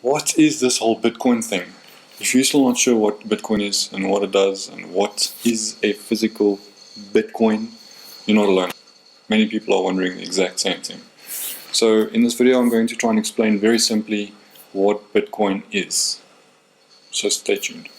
What is this whole Bitcoin thing? If you're still not sure what Bitcoin is and what it does and what is a physical Bitcoin, you're not alone. Many people are wondering the exact same thing. So in this video I'm going to try and explain very simply what Bitcoin is. So stay tuned.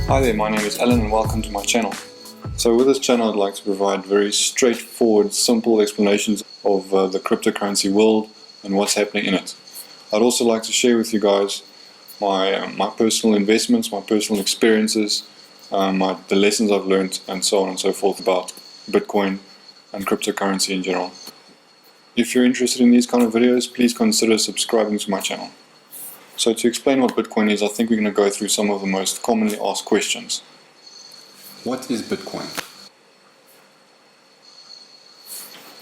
Hi there, my name is Alan and welcome to my channel. So with this channel I'd like to provide very straightforward, simple explanations of the cryptocurrency world and what's happening in it. I'd also like to share with you guys my personal investments, my personal experiences, the lessons I've learned and so on and so forth about Bitcoin and cryptocurrency in general. If you're interested in these kind of videos, please consider subscribing to my channel. So to explain what Bitcoin is, I think we're going to go through some of the most commonly asked questions. What is Bitcoin?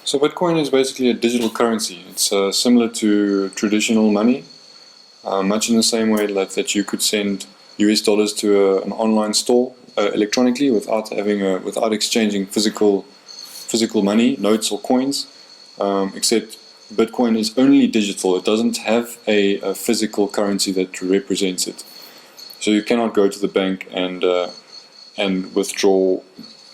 So Bitcoin is basically a digital currency. It's similar to traditional money, much in the same way that you could send US dollars to an online store electronically without exchanging physical money, notes or coins, except Bitcoin is only digital. It doesn't have a physical currency that represents it. So you cannot go to the bank and withdraw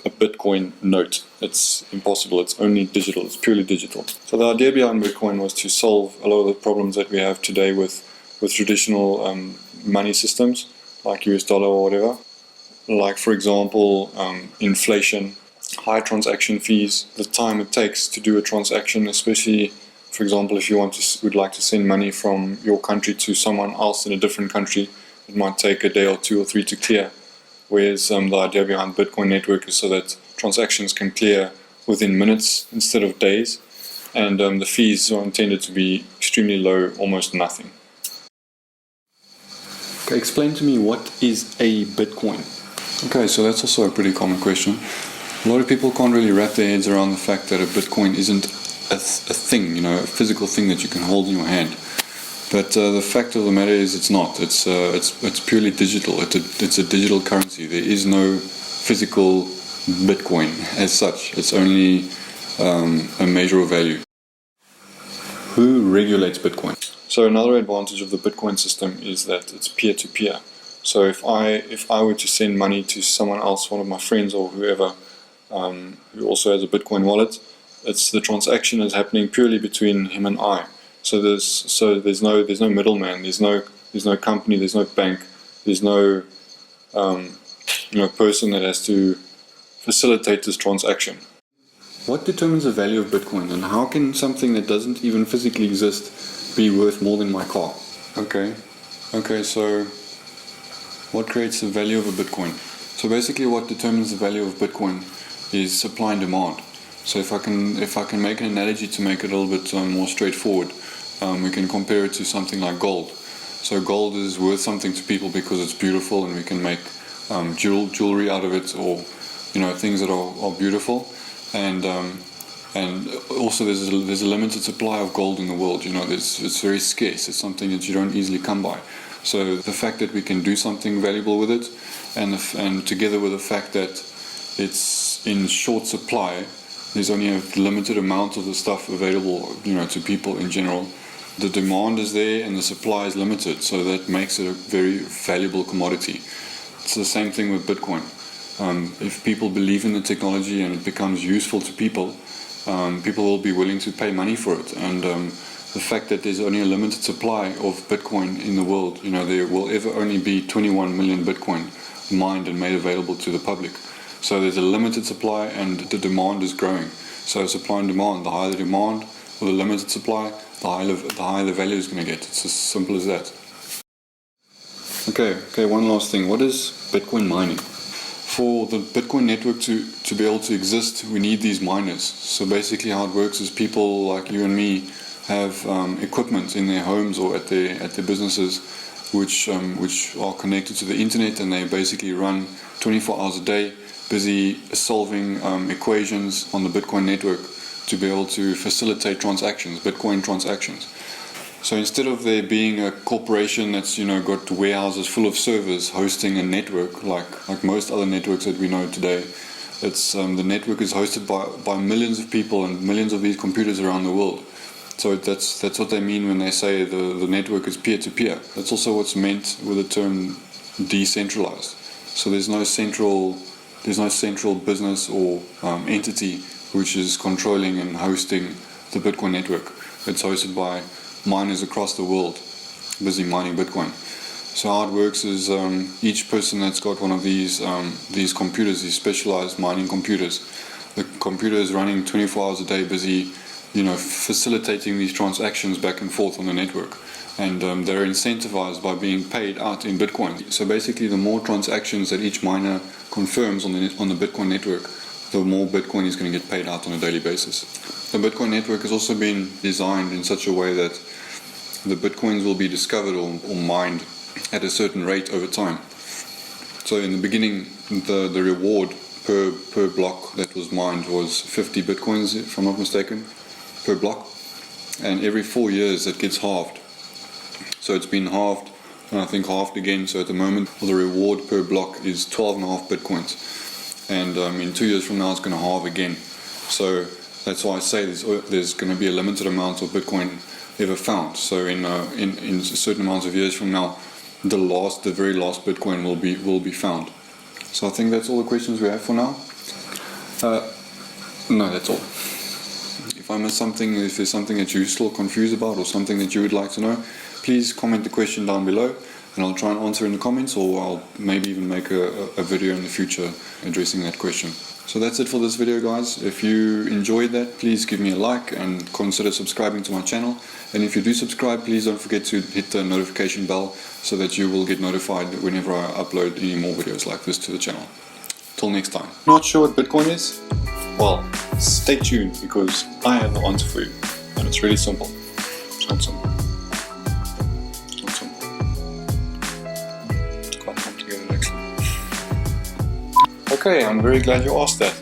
a Bitcoin note. It's impossible. It's only digital. It's purely digital. So the idea behind Bitcoin was to solve a lot of the problems that we have today with traditional money systems like US dollar or whatever. Like for example, inflation, high transaction fees, the time it takes to do a transaction, especially for example, if you would like to send money from your country to someone else in a different country, it might take a day or 2 or 3 to clear. Whereas the idea behind Bitcoin network is so that transactions can clear within minutes instead of days, and the fees are intended to be extremely low, almost nothing. Okay, explain to me, what is a Bitcoin? Okay, so that's also a pretty common question. A lot of people can't really wrap their heads around the fact that a Bitcoin isn't a thing, a physical thing that you can hold in your hand. But the fact of the matter is it's not. It's purely digital. It's a digital currency. There is no physical Bitcoin as such. It's only a measure of value. Who regulates Bitcoin? So another advantage of the Bitcoin system is that it's peer-to-peer. So if I were to send money to someone else, one of my friends or whoever, who also has a Bitcoin wallet, the transaction is happening purely between him and I. So there's no middleman. There's no company. There's no bank. There's no person that has to facilitate this transaction. What determines the value of Bitcoin, and how can something that doesn't even physically exist be worth more than my car? Okay. So what creates the value of a Bitcoin? So basically, what determines the value of Bitcoin is supply and demand. So if I can make an analogy to make it a little bit more straightforward, we can compare it to something like gold. So gold is worth something to people because it's beautiful, and we can make jewelry out of it, or things that are beautiful. And also there's a limited supply of gold in the world. It's very scarce. It's something that you don't easily come by. So the fact that we can do something valuable with it, and together with the fact that it's in short supply, there's only a limited amount of the stuff available, to people in general. The demand is there and the supply is limited, so that makes it a very valuable commodity. It's the same thing with Bitcoin. If people believe in the technology and it becomes useful to people, people will be willing to pay money for it. And the fact that there's only a limited supply of Bitcoin in the world, there will ever only be 21 million Bitcoin mined and made available to the public. So there's a limited supply and the demand is growing. So supply and demand, the higher the demand or the limited supply, the higher the value is going to get. It's as simple as that. Okay, one last thing. What is Bitcoin mining? For the Bitcoin network to be able to exist, we need these miners. So basically how it works is people like you and me have equipment in their homes or at their businesses which are connected to the internet, and they basically run 24 hours a day, busy solving equations on the Bitcoin network to be able to facilitate transactions, Bitcoin transactions. So instead of there being a corporation that's got warehouses full of servers hosting a network like most other networks that we know today, it's the network is hosted by millions of people and millions of these computers around the world. So that's what they mean when they say the network is peer-to-peer. That's also what's meant with the term decentralized. So there's no central business or entity which is controlling and hosting the Bitcoin network. It's hosted by miners across the world busy mining Bitcoin. So how it works is each person that's got one of these computers, these specialized mining computers, the computer is running 24 hours a day busy facilitating these transactions back and forth on the network. And they're incentivized by being paid out in Bitcoin. So basically the more transactions that each miner confirms on the Bitcoin network, the more Bitcoin is going to get paid out on a daily basis. The Bitcoin network has also been designed in such a way that the Bitcoins will be discovered or mined at a certain rate over time. So in the beginning, the reward per block that was mined was 50 Bitcoins, if I'm not mistaken, per block. And every 4 years it gets halved. So it's been halved, and I think halved again. So at the moment, the reward per block is 12.5 Bitcoins. And in 2 years from now, it's going to halve again. So that's why I say there's going to be a limited amount of Bitcoin ever found. So in certain amounts of years from now, the very last Bitcoin will be found. So I think that's all the questions we have for now. No, that's all. If I missed something, if there's something that you're still confused about or something that you would like to know, please comment the question down below and I'll try and answer in the comments, or I'll maybe even make a video in the future addressing that question. So that's it for this video, guys. If you enjoyed that, please give me a like and consider subscribing to my channel. And if you do subscribe, please don't forget to hit the notification bell so that you will get notified whenever I upload any more videos like this to the channel. Till next time. Not sure what Bitcoin is? Well, stay tuned because I have the answer for you. And it's really simple. It's not simple. It's not simple. It's quite complicated actually. Okay, I'm very glad you asked that.